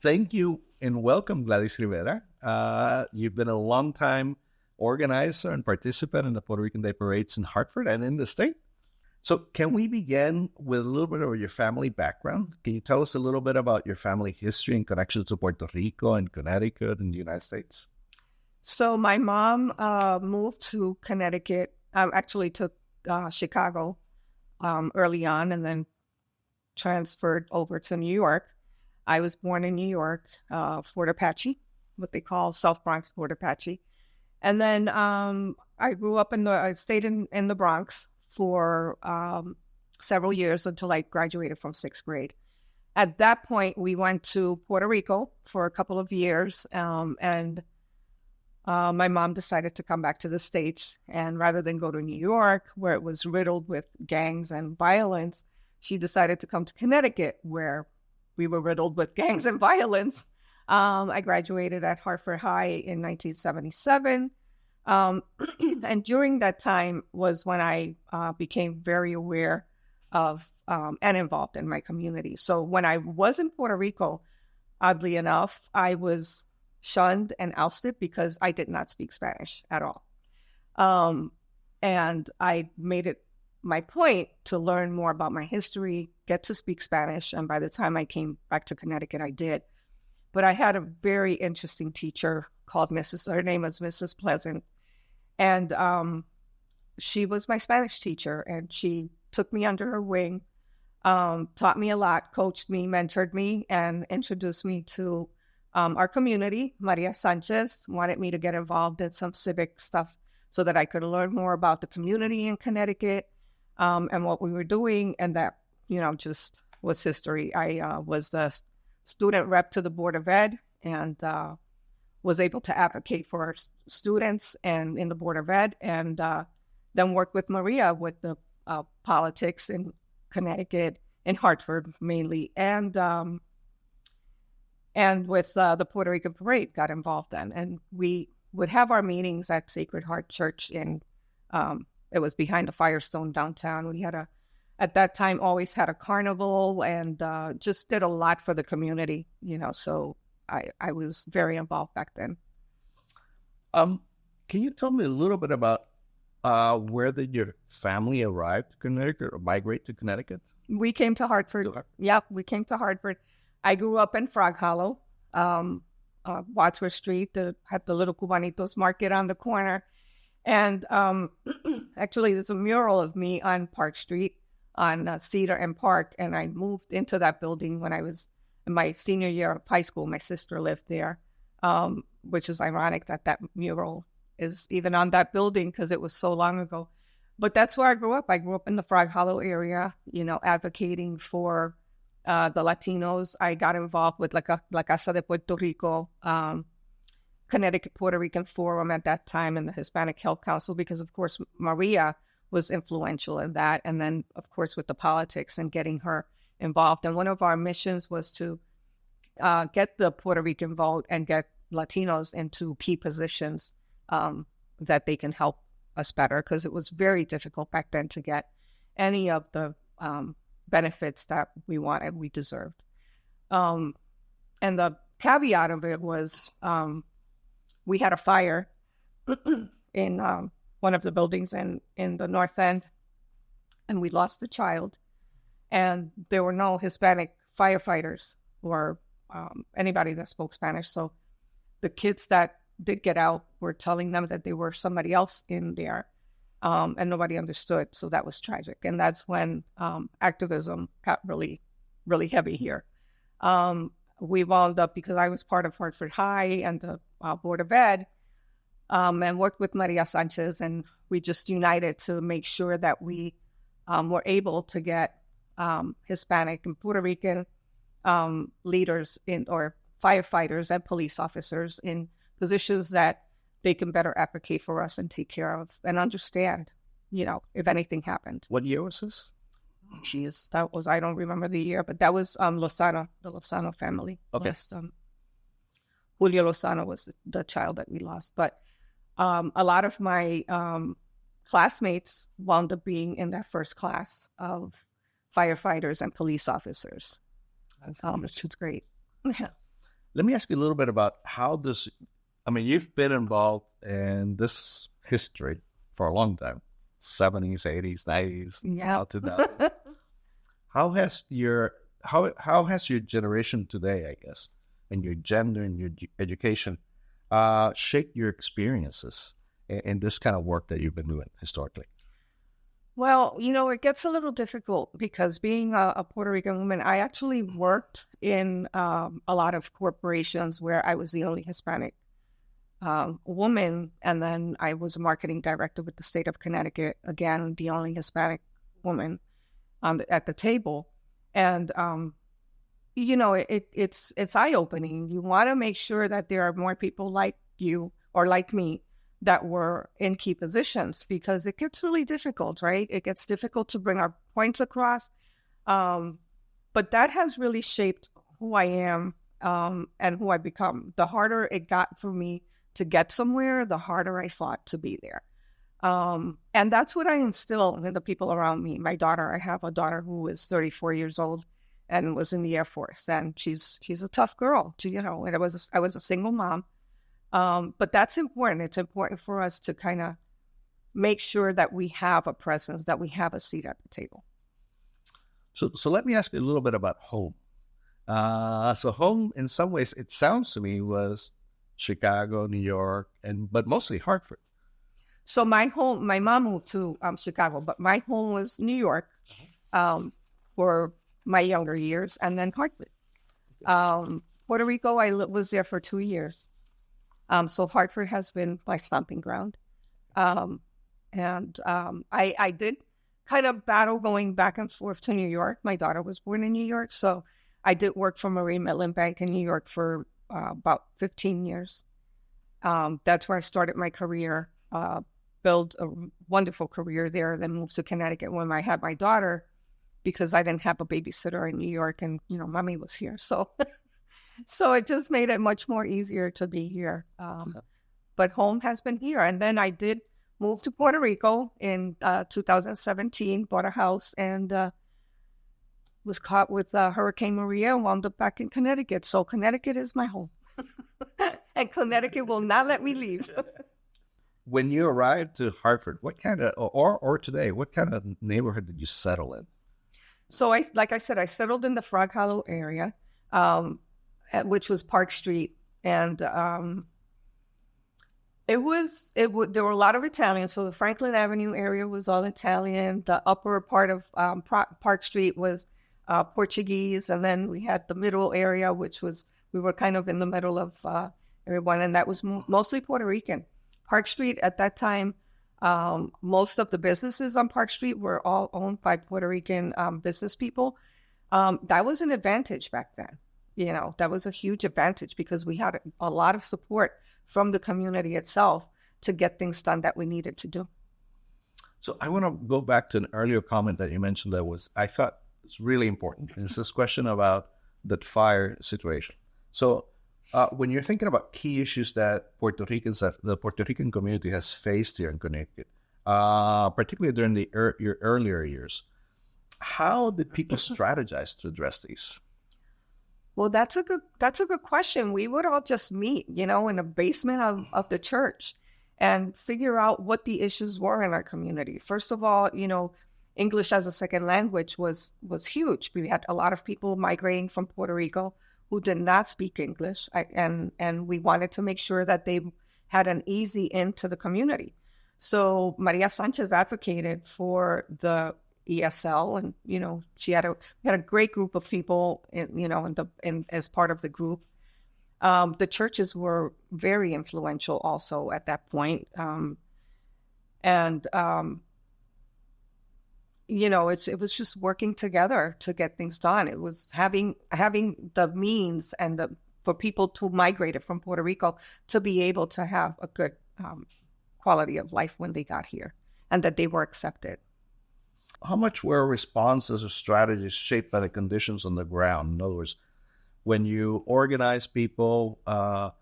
thank you and welcome, Gladys Rivera. You've been a long-time organizer and participant in the Puerto Rican Day Parades in Hartford and in the state. So can we begin with a little bit of your family background? Can you tell us a little bit about your family history and connections to Puerto Rico and Connecticut and the United States? So my mom moved to Connecticut, actually to Chicago early on, and then transferred over to New York. I was born in New York, Fort Apache, what they call South Bronx, Fort Apache. And then I grew up I stayed in the Bronx for several years until I graduated from 6th grade. At that point, we went to Puerto Rico for a couple of years, and my mom decided to come back to the States. And rather than go to New York, where it was riddled with gangs and violence, she decided to come to Connecticut, where we were riddled with gangs and violence. I graduated at Hartford High in 1977. And during that time was when I became very aware of and involved in my community. So when I was in Puerto Rico, oddly enough, I was shunned and ousted because I did not speak Spanish at all. And I made it my point to learn more about my history, get to speak Spanish. And by the time I came back to Connecticut, I did. But I had a very interesting teacher called her name was Mrs. Pleasant. And she was my Spanish teacher, and she took me under her wing, taught me a lot, coached me, mentored me, and introduced me to our community. Maria Sanchez wanted me to get involved in some civic stuff so that I could learn more about the community in Connecticut and what we were doing. And that, just was history. I was the student rep to the Board of Ed, and was able to advocate for our students and in the Board of Ed, and then worked with Maria with the politics in Connecticut, in Hartford mainly, and with the Puerto Rican Parade, got involved then. And we would have our meetings at Sacred Heart Church it was behind the Firestone downtown. We had at that time, always had a carnival, and just did a lot for the community, so I was very involved back then. Can you tell me a little bit about where did your family arrive to Connecticut or migrate to Connecticut? We came to Hartford. Yep, we came to Hartford. I grew up in Frog Hollow, Wadsworth Street, had the little Cubanitos market on the corner. And actually, there's a mural of me on Park Street on Cedar and Park. And I moved into that building when I was in my senior year of high school. My sister lived there, which is ironic that mural is even on that building because it was so long ago. But that's where I grew up. I grew up in the Frog Hollow area, advocating for the Latinos. I got involved with La Casa de Puerto Rico, Connecticut Puerto Rican Forum at that time, and the Hispanic Health Council, because, of course, Maria was influential in that. And then, of course, with the politics and getting her involved. And one of our missions was to get the Puerto Rican vote and get Latinos into key positions that they can help us better, because it was very difficult back then to get any of the benefits that we wanted, we deserved. And the caveat of it was we had a fire in one of the buildings in the North End, and we lost a child. And there were no Hispanic firefighters or anybody that spoke Spanish. So the kids that did get out were telling them that they were somebody else in there, and nobody understood. So that was tragic. And that's when activism got really, really heavy here. We wound up, because I was part of Hartford High and the Board of Ed, and worked with Maria Sanchez, and we just united to make sure that we were able to get Hispanic and Puerto Rican leaders or firefighters and police officers in positions that they can better advocate for us and take care of and understand, if anything happened. What year was this? Geez, I don't remember the year, but that was Lozano, the Lozano family. Okay. Julio Lozano was the child that we lost. But a lot of my classmates wound up being in that first class of firefighters and police officers, which was great. Let me ask you a little bit about you've been involved in this history for a long time, 70s, 80s, 90s, Yeah. 2000s. How has your generation today, I guess, and your gender and your education shaped your experiences in this kind of work that you've been doing historically? Well, it gets a little difficult because being a Puerto Rican woman, I actually worked in a lot of corporations where I was the only Hispanic woman. And then I was a marketing director with the state of Connecticut, again, the only Hispanic woman at the table. And, it's eye-opening. You want to make sure that there are more people like you or like me that were in key positions, because it gets really difficult, right? It gets difficult to bring our points across. But that has really shaped who I am and who I become. The harder it got for me to get somewhere, the harder I fought to be there. And that's what I instill in the people around me. My daughter, I have a daughter who is 34 years old and was in the Air Force, and she's a tough girl. And I was a single mom. But that's important. It's important for us to kind of make sure that we have a presence, that we have a seat at the table. So let me ask you a little bit about home. So home, in some ways, it sounds to me, was Chicago, New York, but mostly Hartford. So my mom moved to Chicago, but my home was New York for my younger years, and then Hartford. Puerto Rico, I was there for 2 years. So Hartford has been my stomping ground. I did kind of battle going back and forth to New York. My daughter was born in New York, so I did work for Marine Midland Bank in New York for about 15 years. That's where I started my career, built a wonderful career there, then moved to Connecticut when I had my daughter, because I didn't have a babysitter in New York, and, mommy was here. So it just made it much more easier to be here. But home has been here. And then I did move to Puerto Rico in 2017, bought a house, and was caught with Hurricane Maria and wound up back in Connecticut. So Connecticut is my home. And Connecticut will not let me leave. When you arrived to Hartford, what kind of, or today, what kind of neighborhood did you settle in? So like I said, I settled in the Frog Hollow area, which was Park Street. And there were a lot of Italians. So the Franklin Avenue area was all Italian. The upper part of Park Street was Portuguese. And then we had the middle area, we were kind of in the middle of everyone. And that was mostly Puerto Rican. Park Street at that time, most of the businesses on Park Street were all owned by Puerto Rican business people. That was an advantage back then. That was a huge advantage because we had a lot of support from the community itself to get things done that we needed to do. So I want to go back to an earlier comment that you mentioned I thought it's really important. It's this question about that fire situation. So when you're thinking about key issues that the Puerto Rican community has faced here in Connecticut, particularly during your earlier years, how did people strategize to address these? Well, that's a good question. We would all just meet, in the basement of the church and figure out what the issues were in our community. First of all, English as a second language was huge. We had a lot of people migrating from Puerto Rico who did not speak English, and we wanted to make sure that they had an easy into the community. So Maria Sanchez advocated for the ESL, and she had a great group of people, as part of the group. The churches were very influential also at that point, it was just working together to get things done. It was having the means and for people to migrate from Puerto Rico to be able to have a good quality of life when they got here, and that they were accepted. How much were responses or strategies shaped by the conditions on the ground? In other words, when you organize people, how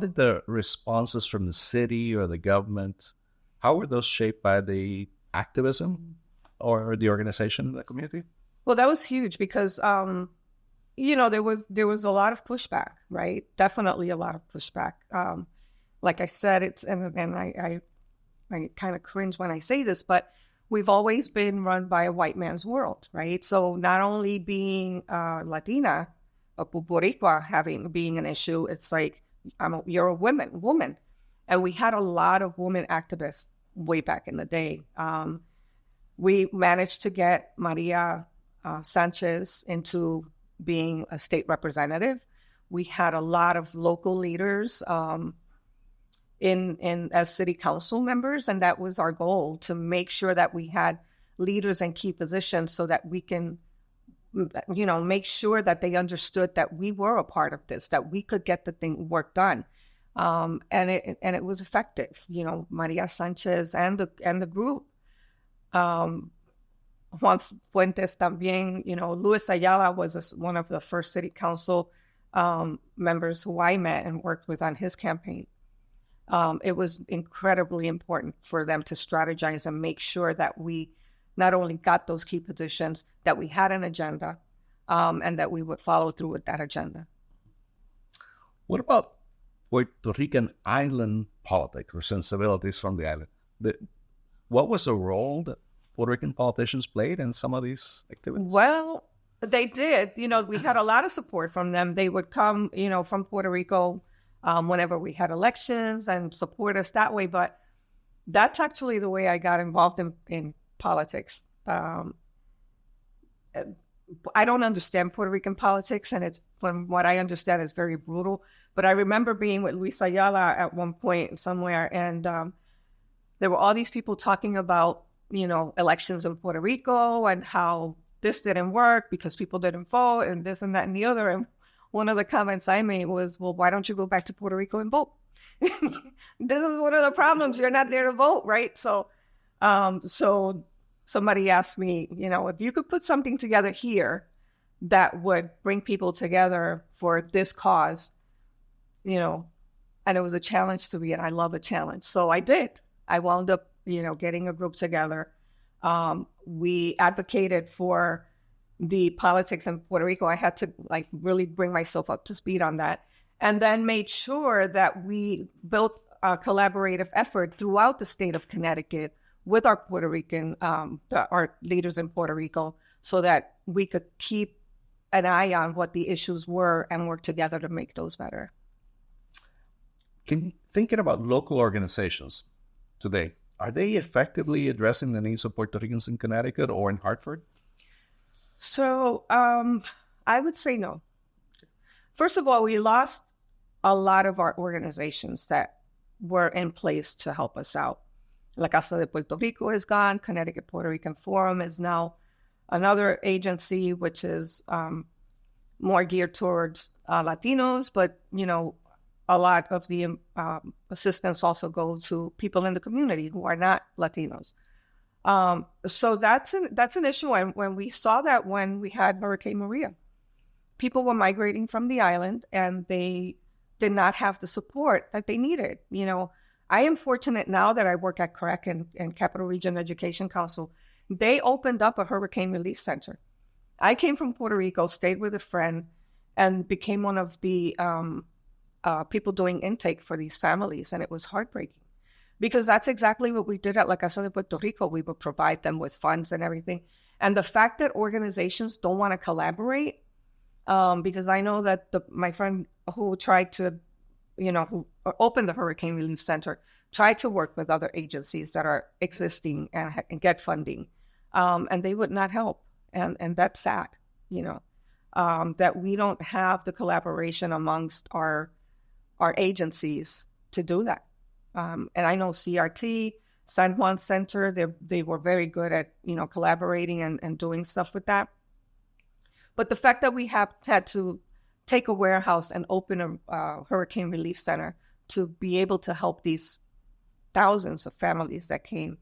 did the responses from the city or the government, how were those shaped by the activism or the organization in the community? Well, that was huge because there was a lot of pushback, right? Definitely a lot of pushback. Like I said, I kind of cringe when I say this, but we've always been run by a white man's world, right? So not only being Latina, or Boricua being an issue, it's like, you're a woman. And we had a lot of women activists way back in the day. We managed to get Maria Sanchez into being a state representative. We had a lot of local leaders in as city council members, and that was our goal, to make sure that we had leaders in key positions so that we can, make sure that they understood that we were a part of this, that we could get the work done. And it was effective. Maria Sanchez and the group. Juan Fuentes también, Luis Ayala was one of the first city council members who I met and worked with on his campaign. It was incredibly important for them to strategize and make sure that we not only got those key positions, that we had an agenda, and that we would follow through with that agenda. What about Puerto Rican island politics or sensibilities from the island? What was the role that Puerto Rican politicians played in some of these activities? Well, they did. We had a lot of support from them. They would come, from Puerto Rico whenever we had elections and support us that way. But that's actually the way I got involved in politics. I don't understand Puerto Rican politics, and it's, from what I understand, it's very brutal. But I remember being with Luis Ayala at one point somewhere, and there were all these people talking about, elections in Puerto Rico and how this didn't work because people didn't vote and this and that and the other. And one of the comments I made was, well, why don't you go back to Puerto Rico and vote? This is one of the problems. You're not there to vote, right? So somebody asked me, if you could put something together here that would bring people together for this cause, and it was a challenge to me, and I love a challenge. So I did. I wound up, getting a group together. We advocated for the politics in Puerto Rico. I had to really bring myself up to speed on that, and then made sure that we built a collaborative effort throughout the state of Connecticut with our Puerto Rican, our leaders in Puerto Rico, so that we could keep an eye on what the issues were and work together to make those better. Thinking about local organizations today, are they effectively addressing the needs of Puerto Ricans in Connecticut or in Hartford? So I would say no. First of all, we lost a lot of our organizations that were in place to help us out. La Casa de Puerto Rico is gone. Connecticut Puerto Rican Forum is now another agency, which is more geared towards Latinos, but, a lot of the assistance also go to people in the community who are not Latinos. So that's an issue. And when we saw that when we had Hurricane Maria, people were migrating from the island and they did not have the support that they needed. I am fortunate now that I work at CREC and Capital Region Education Council. They opened up a hurricane relief center. I came from Puerto Rico, stayed with a friend, and became one of the people doing intake for these families. And it was heartbreaking because that's exactly what we did at La Casa de Puerto Rico. We would provide them with funds and everything. And the fact that organizations don't want to collaborate, because I know that my friend who tried to, who opened the Hurricane Relief Center, tried to work with other agencies that are existing and get funding, and they would not help. And that's sad, that we don't have the collaboration amongst our agencies to do that. And I know CRT, San Juan Center, they were very good at, collaborating and doing stuff with that. But the fact that we have had to take a warehouse and open a hurricane relief center to be able to help these thousands of families that came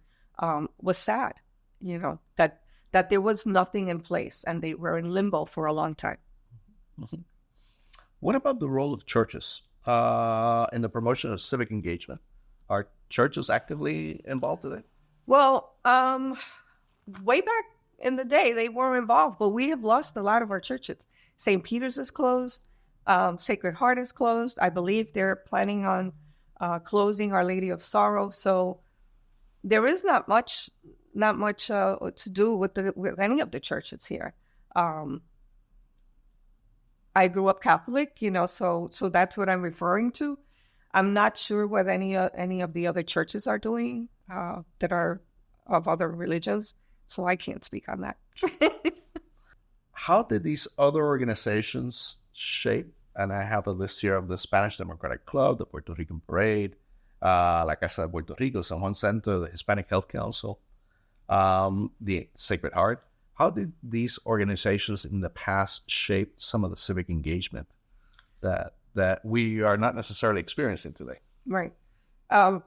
was sad, that there was nothing in place and they were in limbo for a long time. Mm-hmm. What about the role of churches in the promotion of civic engagement? Are churches actively involved today? Well, way back in the day, they were involved, but we have lost a lot of our churches. St. Peter's is closed. Sacred Heart is closed. I believe they're planning on closing Our Lady of Sorrow. So there is not much to do with any of the churches here. I grew up Catholic, so that's what I'm referring to. I'm not sure what any of the other churches are doing that are of other religions, so I can't speak on that. How did these other organizations shape? And I have a list here of the Spanish Democratic Club, the Puerto Rican Parade, like I said, Puerto Rico, San Juan Center, the Hispanic Health Council, the Sacred Heart. How did these organizations in the past shape some of the civic engagement that we are not necessarily experiencing today? Right.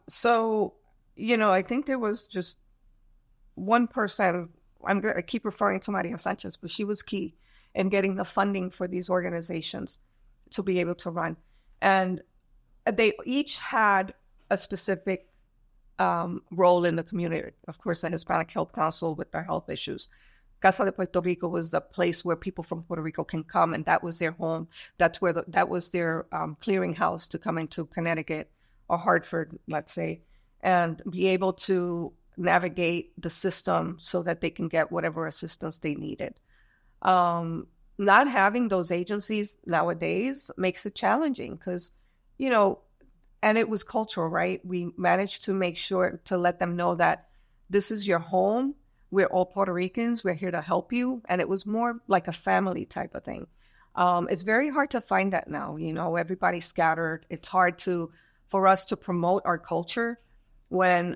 So, I think there was just one person. I'm going to keep referring to Maria Sanchez, but she was key in getting the funding for these organizations to be able to run. And they each had a specific role in the community. Of course, the Hispanic Health Council with their health issues. Casa de Puerto Rico was the place where people from Puerto Rico can come, and that was their home. That's where that was their clearinghouse to come into Connecticut or Hartford, let's say, and be able to navigate the system so that they can get whatever assistance they needed. Not having those agencies nowadays makes it challenging because, and it was cultural, right? We managed to make sure to let them know that this is your home. We're all Puerto Ricans. We're here to help you. And it was more like a family type of thing. It's very hard to find that now. Everybody's scattered. It's hard for us to promote our culture when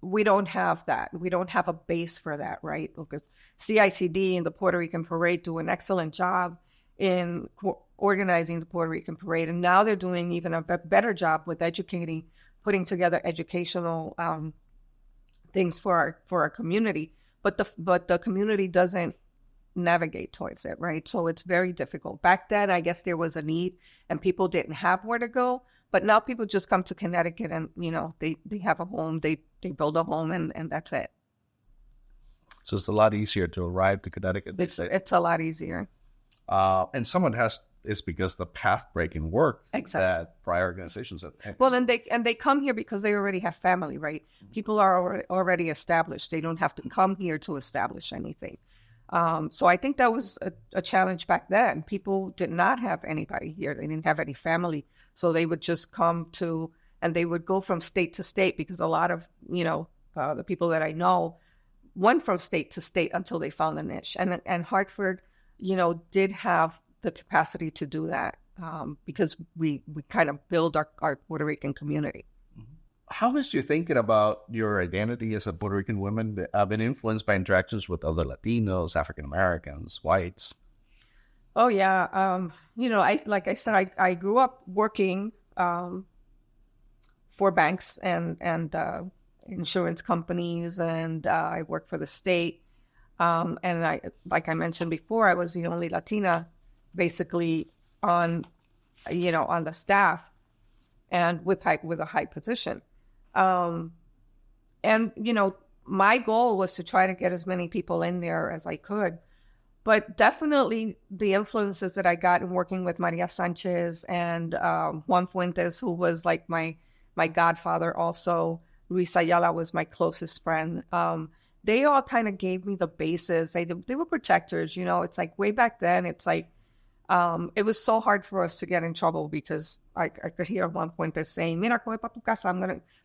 we don't have that. We don't have a base for that, right? Because CICD and the Puerto Rican Parade do an excellent job in organizing the Puerto Rican Parade. And now they're doing even a better job with putting together educational things for our community. But the community doesn't navigate towards it, right? So it's very difficult. Back then, I guess there was a need and people didn't have where to go. But now people just come to Connecticut and, they have a home, they build a home and that's it. So it's a lot easier to arrive to Connecticut. It's a lot easier. And it's because the path-breaking work that prior organizations have. Well, and they come here because they already have family, right? People are already established. They don't have to come here to establish anything. So I think that was a challenge back then. People did not have anybody here. They didn't have any family. So they would just come and they would go from state to state because a lot of, the people that I know went from state to state until they found a niche. And Hartford, did have the capacity to do that because we kind of build our Puerto Rican community. How has your thinking about your identity as a Puerto Rican woman been influenced by interactions with other Latinos, African Americans, whites? Oh yeah, like I said, I grew up working for banks and insurance companies, and I worked for the state. And like I mentioned before, I was the only Latina, basically on the staff, and with a high position. And, my goal was to try to get as many people in there as I could. But definitely the influences that I got in working with Maria Sanchez and Juan Fuentes, who was like my godfather also, Luis Ayala was my closest friend. They all kind of gave me the basis. They were protectors, It's like way back then, it's like, it was so hard for us to get in trouble because I could hear Juan Fuentes saying, "Mira, coge pa tu casa,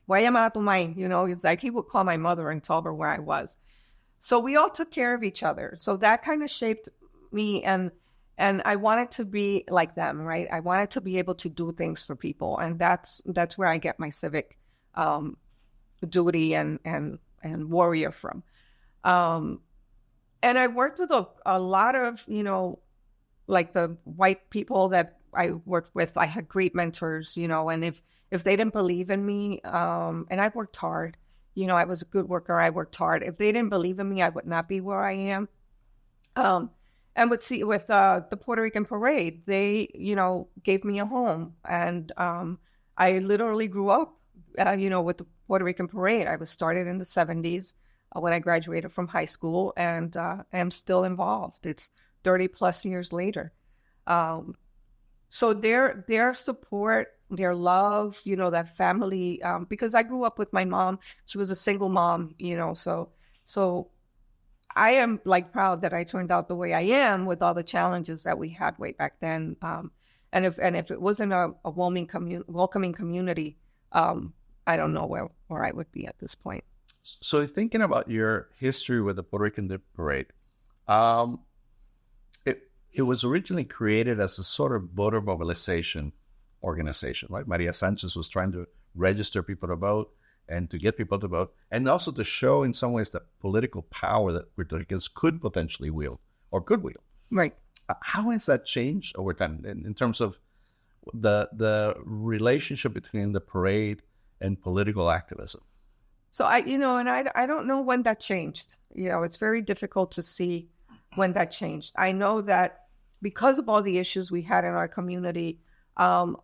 voy a llamar a tu mãe." It's like he would call my mother and tell her where I was. So we all took care of each other. So that kind of shaped me, and I wanted to be like them, right? I wanted to be able to do things for people, and that's where I get my civic duty and warrior from. And I worked with a lot of, like the white people that I worked with. I had great mentors, and if they didn't believe in me, and I worked hard, I was a good worker. I worked hard. If they didn't believe in me, I would not be where I am. And with the Puerto Rican Parade, they, gave me a home, and I literally grew up, with the Puerto Rican Parade. I was started in the 70s. when I graduated from high school, and am still involved. It's 30 plus years later. So their support, their love, that family, because I grew up with my mom. She was a single mom, so I am proud that I turned out the way I am with all the challenges that we had way back then. And if it wasn't a welcoming community, I don't know where I would be at this point. So thinking about your history with the Puerto Rican Day Parade, it was originally created as a sort of voter mobilization organization, right? Maria Sanchez was trying to register people to vote and to get people to vote, and also to show in some ways the political power that Puerto Ricans could potentially wield or could wield. Right. How has that changed over time in terms of the relationship between the parade and political activism? So I don't know when that changed. It's very difficult to see when that changed. I know that because of all the issues we had in our community,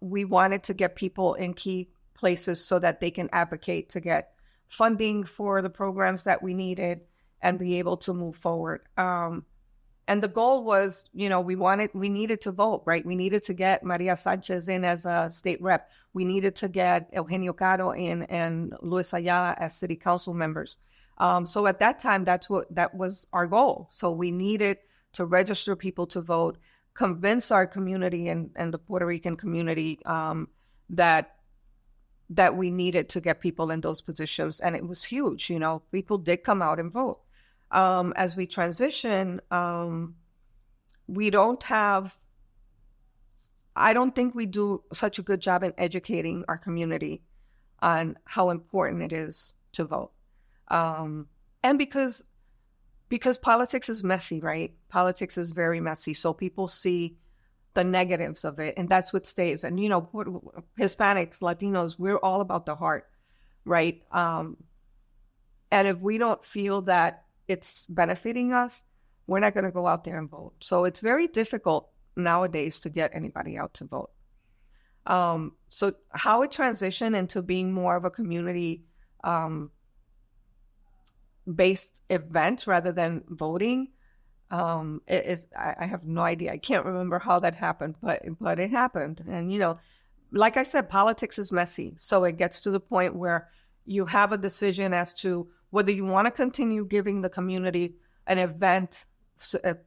we wanted to get people in key places so that they can advocate to get funding for the programs that we needed and be able to move forward. And the goal was, we needed to vote, right? We needed to get Maria Sanchez in as a state rep. We needed to get Eugenio Caro in and Luis Ayala as city council members. So at that time, that was our goal. So we needed to register people to vote, convince our community and the Puerto Rican community that we needed to get people in those positions. And it was huge. People did come out and vote. As we transition, I don't think we do such a good job in educating our community on how important it is to vote. And because politics is messy, right? Politics is very messy. So people see the negatives of it, and that's what stays. And, Hispanics, Latinos, we're all about the heart, right? And if we don't feel that it's benefiting us, we're not going to go out there and vote. So it's very difficult nowadays to get anybody out to vote. So how it transitioned into being more of a community based event rather than voting, I have no idea. I can't remember how that happened, but it happened. And, like I said, politics is messy. So it gets to the point where you have a decision as to whether you want to continue giving the community an event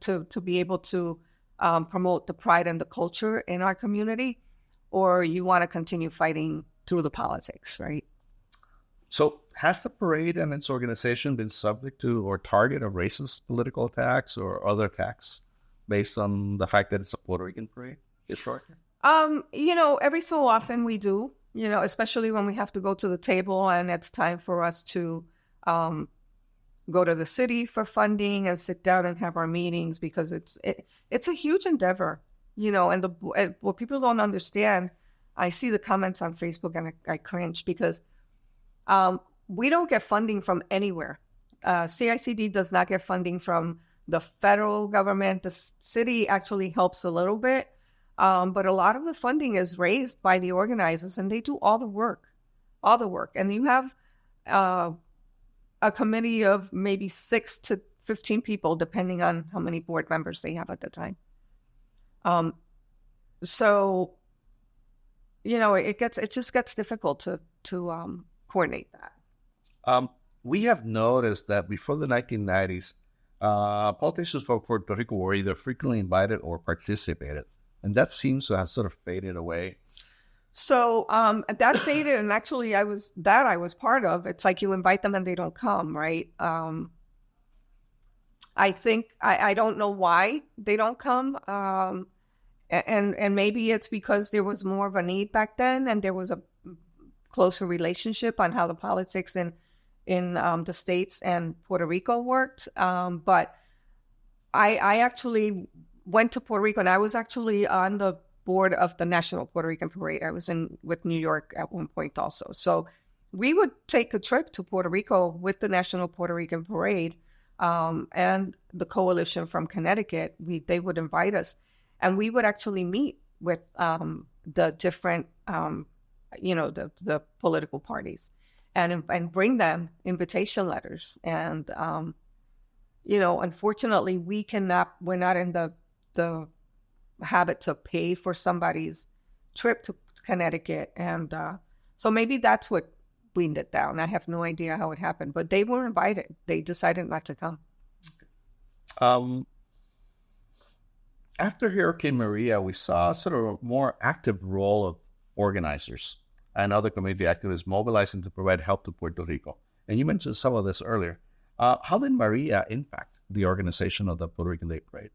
to be able to promote the pride and the culture in our community, or you want to continue fighting through the politics, right? So has the parade and its organization been subject to or target of racist political attacks or other attacks based on the fact that it's a Puerto Rican parade historically? Every so often we do, especially when we have to go to the table and it's time for us to go to the city for funding and sit down and have our meetings, because it's a huge endeavor, and what people don't understand, I see the comments on Facebook and I cringe because we don't get funding from anywhere. CICD does not get funding from the federal government. The city actually helps a little bit, but a lot of the funding is raised by the organizers, and they do all the work. And you have a committee of maybe 6 to 15 people, depending on how many board members they have at the time. So, it just gets difficult to coordinate that. We have noticed that before the 1990s, politicians from Puerto Rico were either frequently invited or participated, and that seems to have sort of faded away. So that faded, and actually I was part of. It's like you invite them and they don't come, right? I think I don't know why they don't come, and maybe it's because there was more of a need back then, and there was a closer relationship on how the politics in the States and Puerto Rico worked. But I actually went to Puerto Rico, and I was actually on the board of the National Puerto Rican Parade. I was with New York at one point also. So we would take a trip to Puerto Rico with the National Puerto Rican Parade, and the coalition from Connecticut. They would invite us, and we would actually meet with the different, the political parties. and bring them invitation letters. And, unfortunately, we're not in the habit to pay for somebody's trip to Connecticut. And so maybe that's what weaned it down. I have no idea how it happened, but they were invited. They decided not to come. After Hurricane Maria, we saw sort of a more active role of organizers and other community activists mobilizing to provide help to Puerto Rico. And you mentioned some of this earlier. How did Maria impact the organization of the Puerto Rican Day Parade?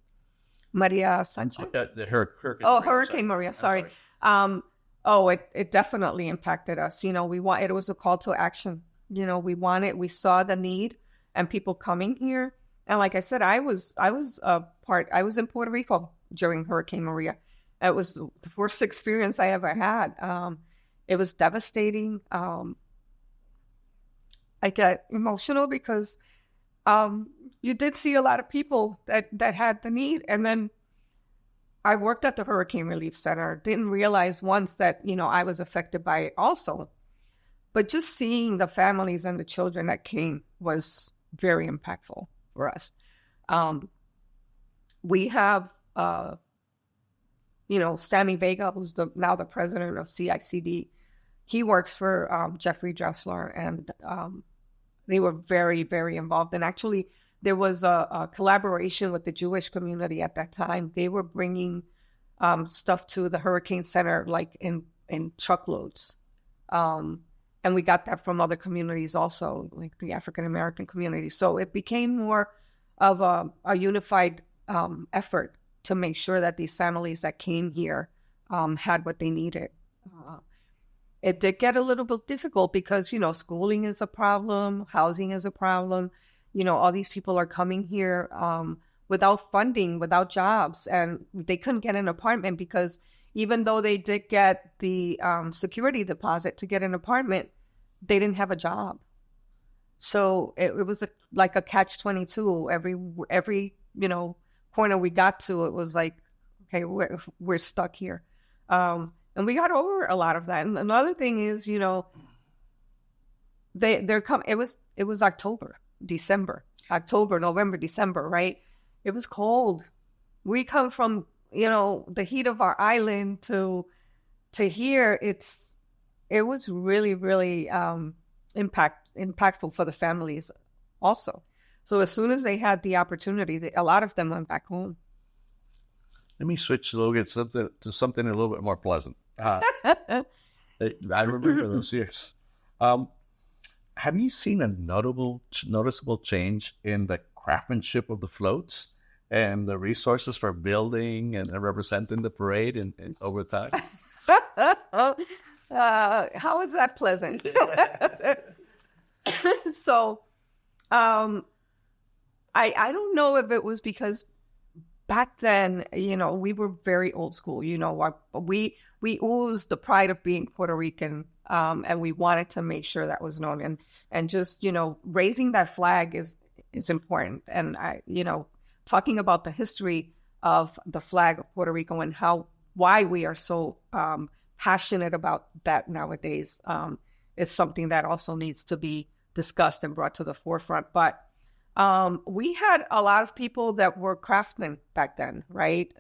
Maria Sanchez? Hurricane Maria, sorry. It definitely impacted us. It was a call to action. We saw the need and people coming here. And like I said, I was in Puerto Rico during Hurricane Maria. It was the worst experience I ever had. It was devastating. I get emotional because you did see a lot of people that had the need. And then I worked at the Hurricane Relief Center, didn't realize once that, I was affected by it also. But just seeing the families and the children that came was very impactful for us. We have, Sammy Vega, who's now the president of CICD. He works for Jeffrey Dressler, and they were very, very involved. And actually, there was a collaboration with the Jewish community at that time. They were bringing stuff to the Hurricane Center, like in truckloads. And we got that from other communities also, like the African-American community. So it became more of a unified effort to make sure that these families that came here had what they needed. It did get a little bit difficult because, schooling is a problem, housing is a problem. All these people are coming here without funding, without jobs, and they couldn't get an apartment because even though they did get the security deposit to get an apartment, they didn't have a job. So it was like a catch-22. Every corner we got to, it was like, okay, we're stuck here. And we got over a lot of that. And another thing is, they're coming. It was October, November, December, right? It was cold. We come from, the heat of our island to here. It was really, really impactful for the families also. So as soon as they had the opportunity, a lot of them went back home. Let me switch a little bit to something a little bit more pleasant. I remember those years. Have you seen a noticeable change in the craftsmanship of the floats and the resources for building and representing the parade and over time? How is that pleasant? So, I don't know if it was because back then, we were very old school. We oozed the pride of being Puerto Rican, and we wanted to make sure that was known. And just raising that flag is important. And talking about the history of the flag of Puerto Rico and why we are so passionate about that nowadays is something that also needs to be discussed and brought to the forefront. But we had a lot of people that were craftsmen back then, right?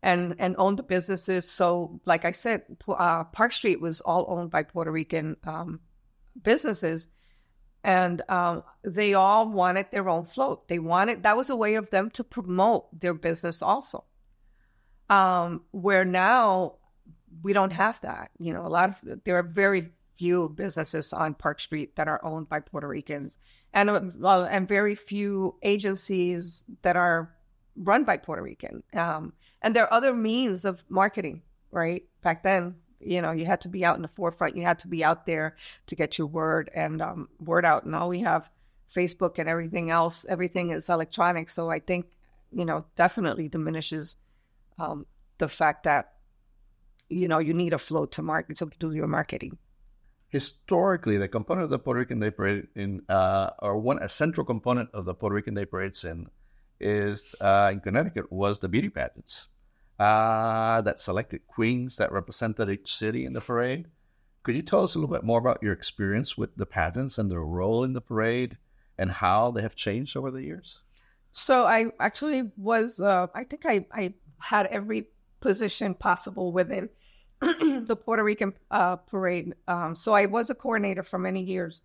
And owned the businesses. So like I said, Park Street was all owned by Puerto Rican businesses. And they all wanted their own float. That was a way of them to promote their business also. Where now we don't have that. There are very few businesses on Park Street that are owned by Puerto Ricans, and very few agencies that are run by Puerto Rican. And there are other means of marketing, right? Back then, you had to be out in the forefront. You had to be out there to get your word out. Now we have Facebook and everything else. Everything is electronic. So I think, definitely diminishes the fact that, you need a float to do your marketing. Historically, the component of the Puerto Rican Day Parade a central component of the Puerto Rican Day Parades in Connecticut was the beauty pageants that selected queens that represented each city in the parade. Could you tell us a little bit more about your experience with the pageants and their role in the parade and how they have changed over the years? So I actually was, I think I had every position possible within the Puerto Rican parade. So I was a coordinator for many years.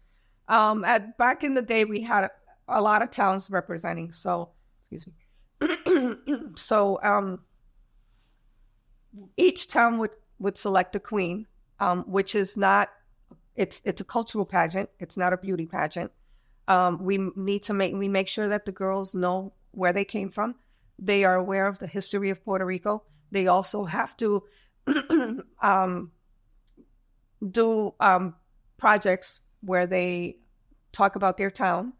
Back in the day, we had a lot of towns representing. So, excuse me. So each town would select a queen, which is not, it's a cultural pageant. It's not a beauty pageant. We make sure that the girls know where they came from. They are aware of the history of Puerto Rico. They also have to do projects where they talk about their town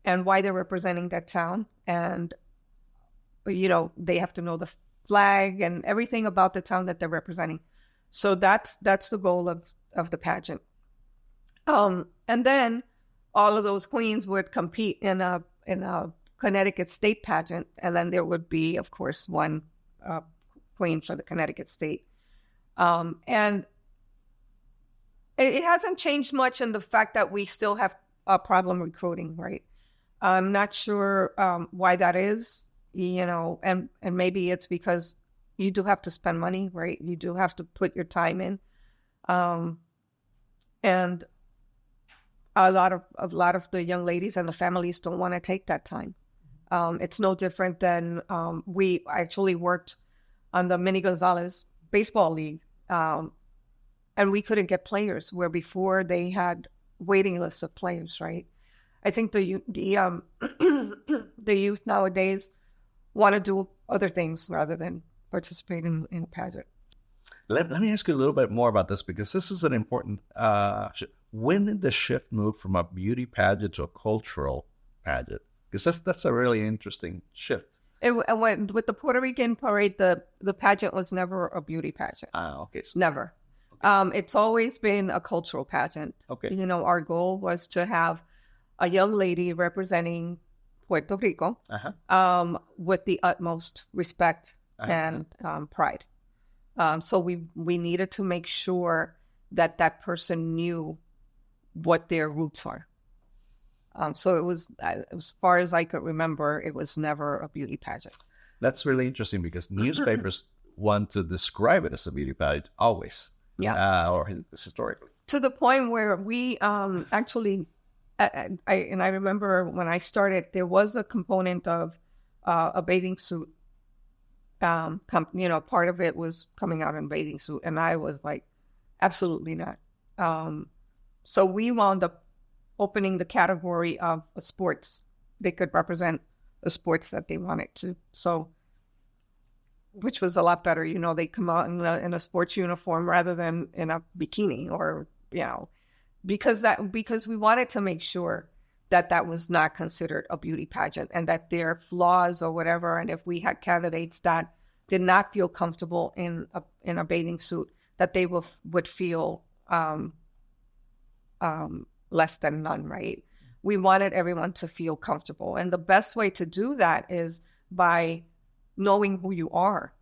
and why they're representing that town. And, they have to know the flag and everything about the town that they're representing. So that's the goal of the pageant. And then all of those queens would compete in a Connecticut state pageant, and then there would be, of course, one queen for the Connecticut state. And it hasn't changed much in the fact that we still have a problem recruiting, right? I'm not sure why that is, and maybe it's because you do have to spend money, right? You do have to put your time in, and a lot of the young ladies and the families don't want to take that time. It's no different than we actually worked on the Mini Gonzalez baseball league, and we couldn't get players where before they had waiting lists of players, right? I think the youth nowadays want to do other things rather than participate in a pageant. Let me ask you a little bit more about this, because this is an important when did the shift move from a beauty pageant to a cultural pageant? Because that's a really interesting shift. With the Puerto Rican parade, the pageant was never a beauty pageant. Okay. Never. Okay. It's always been a cultural pageant. Okay. Our goal was to have a young lady representing Puerto Rico with the utmost respect and pride. So we needed to make sure that person knew what their roots are. So it was, as far as I could remember, it was never a beauty pageant. That's really interesting, because newspapers want to describe it as a beauty pageant always. Yeah. Or historically. To the point where we actually, I remember when I started, there was a component of a bathing suit. Part of it was coming out in a bathing suit, and I was like, absolutely not. So we wound up opening the category of sports. They could represent the sports that they wanted to. So, which was a lot better. They come out in a sports uniform rather than in a bikini, or, because we wanted to make sure that was not considered a beauty pageant, and that their flaws or whatever. And if we had candidates that did not feel comfortable in a bathing suit, that they would feel less than none, right? We wanted everyone to feel comfortable. And the best way to do that is by knowing who you are.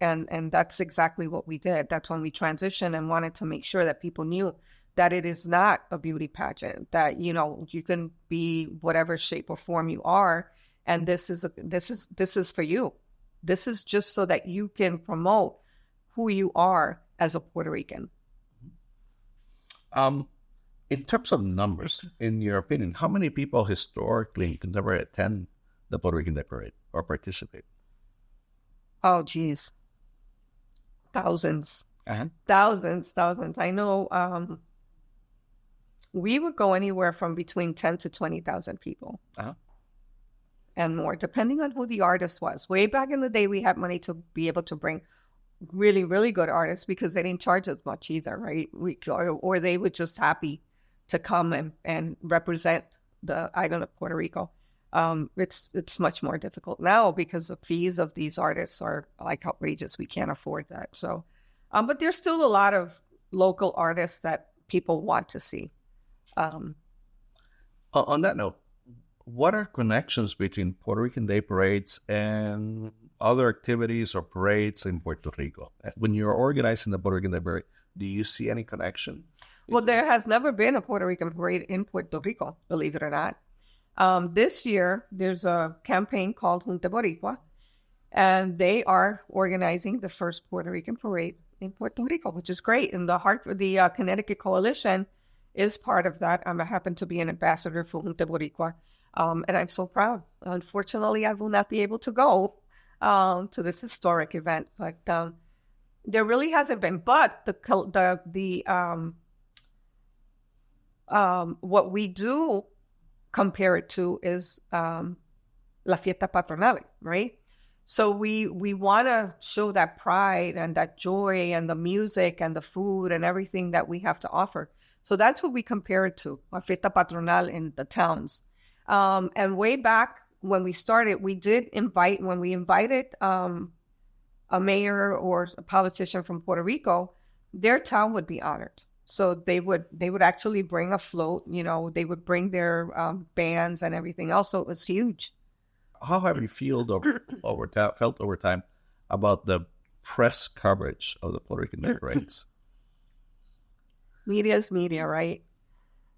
And that's exactly what we did. That's when we transitioned and wanted to make sure that people knew that it is not a beauty pageant, that, you can be whatever shape or form you are. And this is for you. This is just so that you can promote who you are as a Puerto Rican. In terms of numbers, in your opinion, how many people historically can never attend the Puerto Rican Day Parade or participate? Oh, geez. Thousands. Thousands. I know we would go anywhere from between 10 to 20,000 people. And more, depending on who the artist was. Way back in the day, we had money to be able to bring really, really good artists, because they didn't charge as much either, right? Or they were just happy to come and represent the island of Puerto Rico. It's much more difficult now, because the fees of these artists are like outrageous. We can't afford that. So, but there's still a lot of local artists that people want to see. On that note, what are connections between Puerto Rican Day parades and other activities or parades in Puerto Rico? When you're organizing the Puerto Rican Day Parade, do you see any connection? Well, there has never been a Puerto Rican parade in Puerto Rico, believe it or not. This year, there's a campaign called Junta Boricua, and they are organizing the first Puerto Rican parade in Puerto Rico, which is great. And the Connecticut Coalition is part of that. I happen to be an ambassador for Junta Boricua, and I'm so proud. Unfortunately, I will not be able to go to this historic event, but there really hasn't been. But what we do compare it to is La Fiesta Patronal, right? So we want to show that pride and that joy and the music and the food and everything that we have to offer. So that's what we compare it to, La Fiesta Patronal in the towns. And way back when we started, we invited a mayor or a politician from Puerto Rico, their town would be honored. So they would actually bring a float, they would bring their bands and everything else. So it was huge. How have you felt over time about the press coverage of the Puerto Rican Day parades? Media is media, right?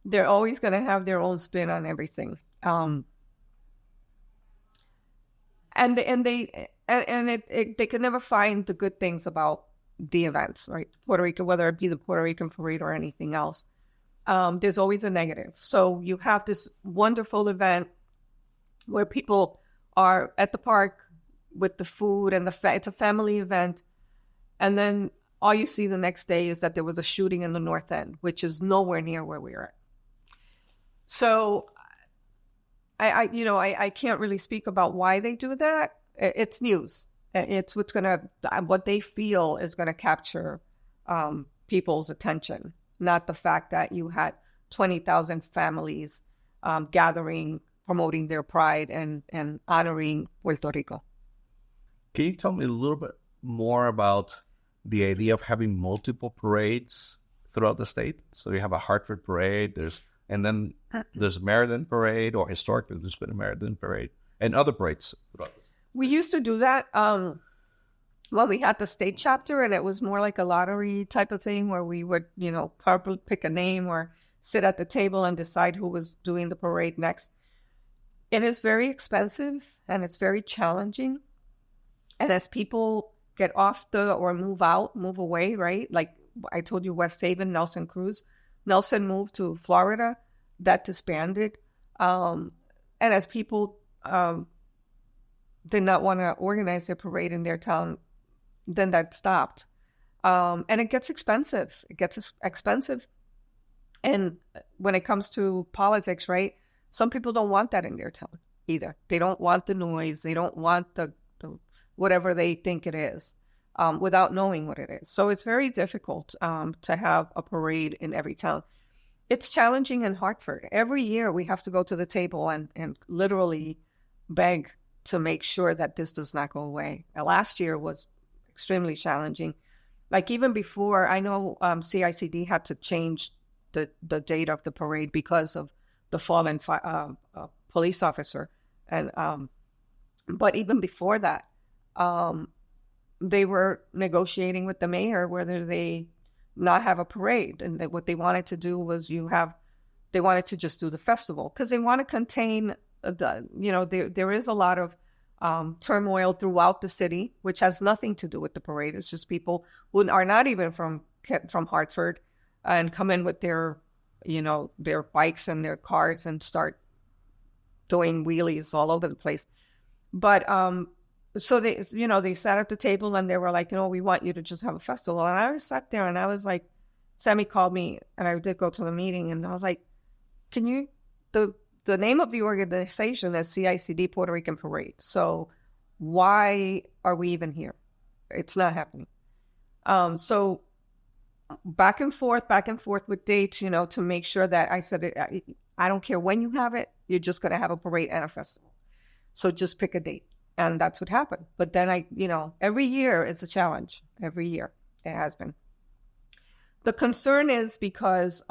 They're always going to have their own spin on everything. And they could never find the good things about the events, right? Puerto Rico, whether it be the Puerto Rican parade or anything else. There's always a negative. So you have this wonderful event where people are at the park with the food and it's a family event. And then all you see the next day is that there was a shooting in the North End, which is nowhere near where we are at. So I can't really speak about why they do that. It's news. It's what they feel is going to capture people's attention, not the fact that you had 20,000 families gathering, promoting their pride and honoring Puerto Rico. Can you tell me a little bit more about the idea of having multiple parades throughout the state? So you have a Hartford parade, there's Meriden parade, or historically there's been a Meriden parade, and other parades throughout. We used to do that when we had the state chapter, and it was more like a lottery type of thing where we would, probably pick a name or sit at the table and decide who was doing the parade next. It is very expensive and it's very challenging. And as people get off move away, right? Like I told you, West Haven, Nelson Cruz. Nelson moved to Florida, that disbanded. And as people did not want to organize their parade in their town, then that stopped. And it gets expensive. And when it comes to politics, right? Some people don't want that in their town either. They don't want the noise. They don't want the whatever they think it is without knowing what it is. So it's very difficult to have a parade in every town. It's challenging in Hartford. Every year we have to go to the table and literally beg to make sure that this does not go away. Last year was extremely challenging. Like even before, I know CICD had to change the date of the parade because of the fallen police officer. And but even before that, they were negotiating with the mayor whether they not have a parade. And what they wanted to do was they wanted to just do the festival because they want to contain there is a lot of turmoil throughout the city, which has nothing to do with the parade. It's just people who are not even from Hartford and come in with their bikes and their cars and start doing wheelies all over the place. But so they sat at the table and they were like, we want you to just have a festival. And I sat there and I was like, Sammy called me and I did go to the meeting and I was like, the name of the organization is CICD Puerto Rican Parade. So why are we even here? It's not happening. So back and forth with dates, to make sure that I said, I don't care when you have it, you're just going to have a parade and a festival. So just pick a date. And that's what happened. But then every year it's a challenge. Every year it has been. The concern is because,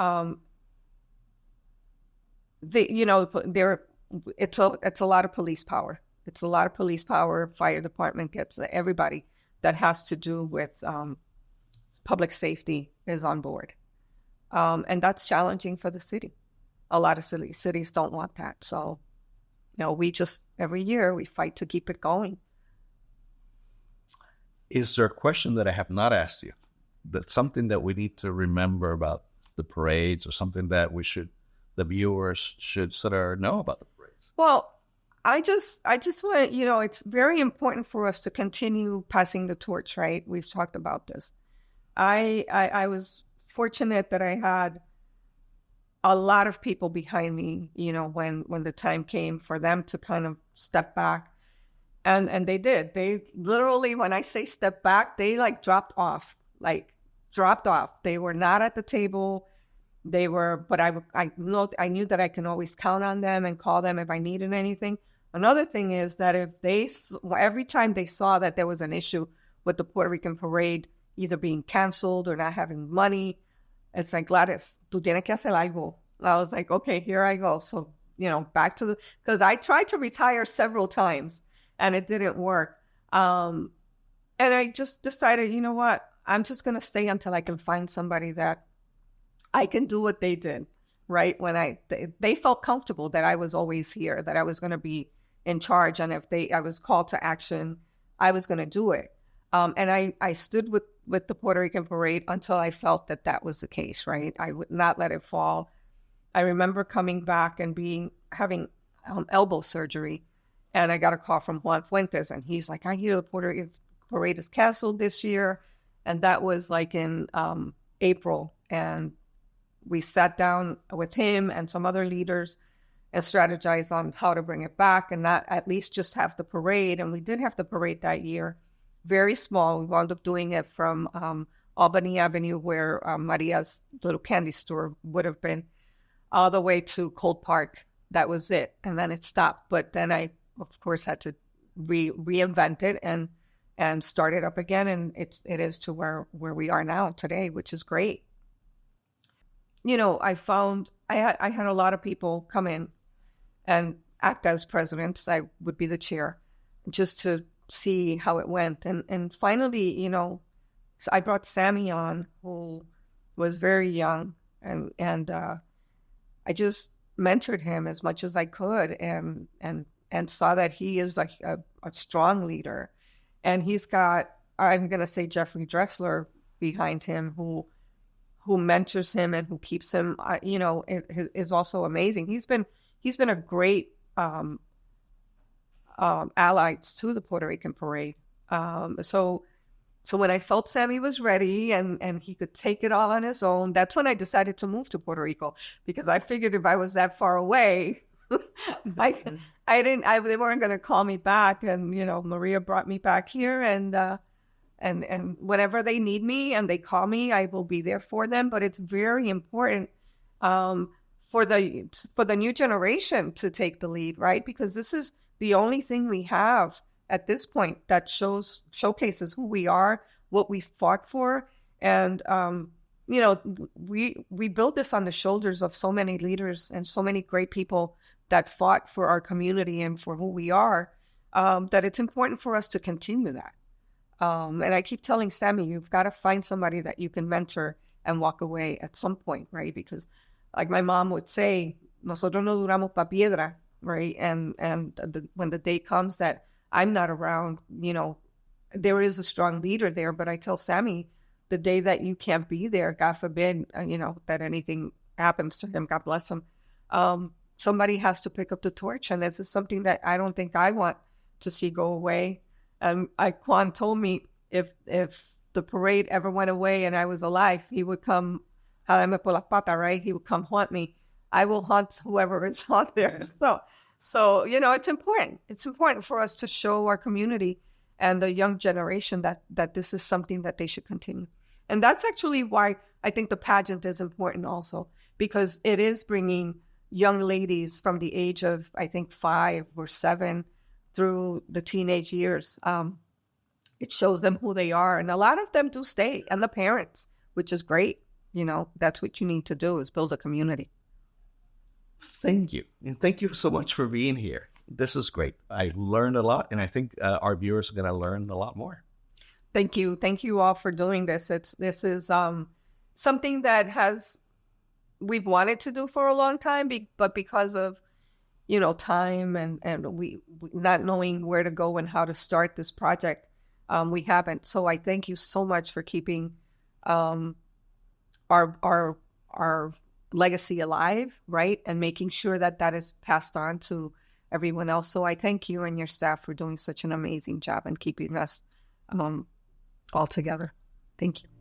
it's a lot of police power. It's a lot of police power. Fire department gets everybody that has to do with public safety is on board. And that's challenging for the city. A lot of cities don't want that. So, we just, every year, we fight to keep it going. Is there a question that I have not asked you? That's something that we need to remember about the parades, or something that the viewers should sort of know about the parades? Well, I just want, it's very important for us to continue passing the torch, right? We've talked about this. I was fortunate that I had a lot of people behind me, when the time came for them to kind of step back. And they did. They literally, when I say step back, they dropped off. They were not at the table. They were, but I knew that I can always count on them and call them if I needed anything. Another thing is that every time they saw that there was an issue with the Puerto Rican parade, either being canceled or not having money, it's like, Gladys, tú tienes que hacer algo. I was like, okay, here I go. So, back to because I tried to retire several times and it didn't work. And I just decided, you know what? I'm just going to stay until I can find somebody that I can do what they did, right? When they felt comfortable that I was always here, that I was going to be in charge. And if I was called to action, I was going to do it. And I stood with the Puerto Rican parade until I felt that was the case, right? I would not let it fall. I remember coming back and having elbow surgery, and I got a call from Juan Fuentes, and he's like, I hear the Puerto Rican parade is canceled this year. And that was in April. And we sat down with him and some other leaders and strategized on how to bring it back and not at least just have the parade. And we did have the parade that year, very small. We wound up doing it from Albany Avenue, where Maria's little candy store would have been, all the way to Cold Park. That was it. And then it stopped. But then I, of course, had to reinvent it and start it up again. And it is to where we are now today, which is great. I found I had a lot of people come in and act as presidents. I would be the chair, just to see how it went. And finally, so I brought Sammy on, who was very young, and I just mentored him as much as I could, and saw that he is a strong leader. And he's got, I'm going to say, Jeffrey Dressler behind him, who mentors him and who keeps him, is also amazing. He's been a great ally to the Puerto Rican parade. So when I felt Sammy was ready and he could take it all on his own, that's when I decided to move to Puerto Rico, because I figured if I was that far away, they weren't going to call me back. And, Maria brought me back here, and whenever they need me and they call me, I will be there for them. But it's very important for the new generation to take the lead, right? Because this is the only thing we have at this point that showcases who we are, what we fought for. And, we built this on the shoulders of so many leaders and so many great people that fought for our community and for who we are, that it's important for us to continue that. And I keep telling Sammy, you've got to find somebody that you can mentor and walk away at some point, right? Because like my mom would say, nosotros no duramos pa piedra, right? And when the day comes that I'm not around, there is a strong leader there. But I tell Sammy, the day that you can't be there, God forbid, that anything happens to him, God bless him, somebody has to pick up the torch. And this is something that I don't think I want to see go away. And Juan told me if the parade ever went away and I was alive, he would come, jalame por la pata, right? He would come haunt me. I will haunt whoever is out there. So it's important. It's important for us to show our community and the young generation that this is something that they should continue. And that's actually why I think the pageant is important also, because it is bringing young ladies from the age of, I think, 5 or 7 through the teenage years. It shows them who they are. And a lot of them do stay, and the parents, which is great. That's what you need to do, is build a community. Thank you. And thank you so much for being here. This is great. I learned a lot, and I think our viewers are going to learn a lot more. Thank you. Thank you all for doing this. This is something that has we've wanted to do for a long time, but because of, you know, time and we not knowing where to go and how to start this project, we haven't. So I thank you so much for keeping our legacy alive, right? And making sure that that is passed on to everyone else. So I thank you and your staff for doing such an amazing job and keeping us all together. Thank you.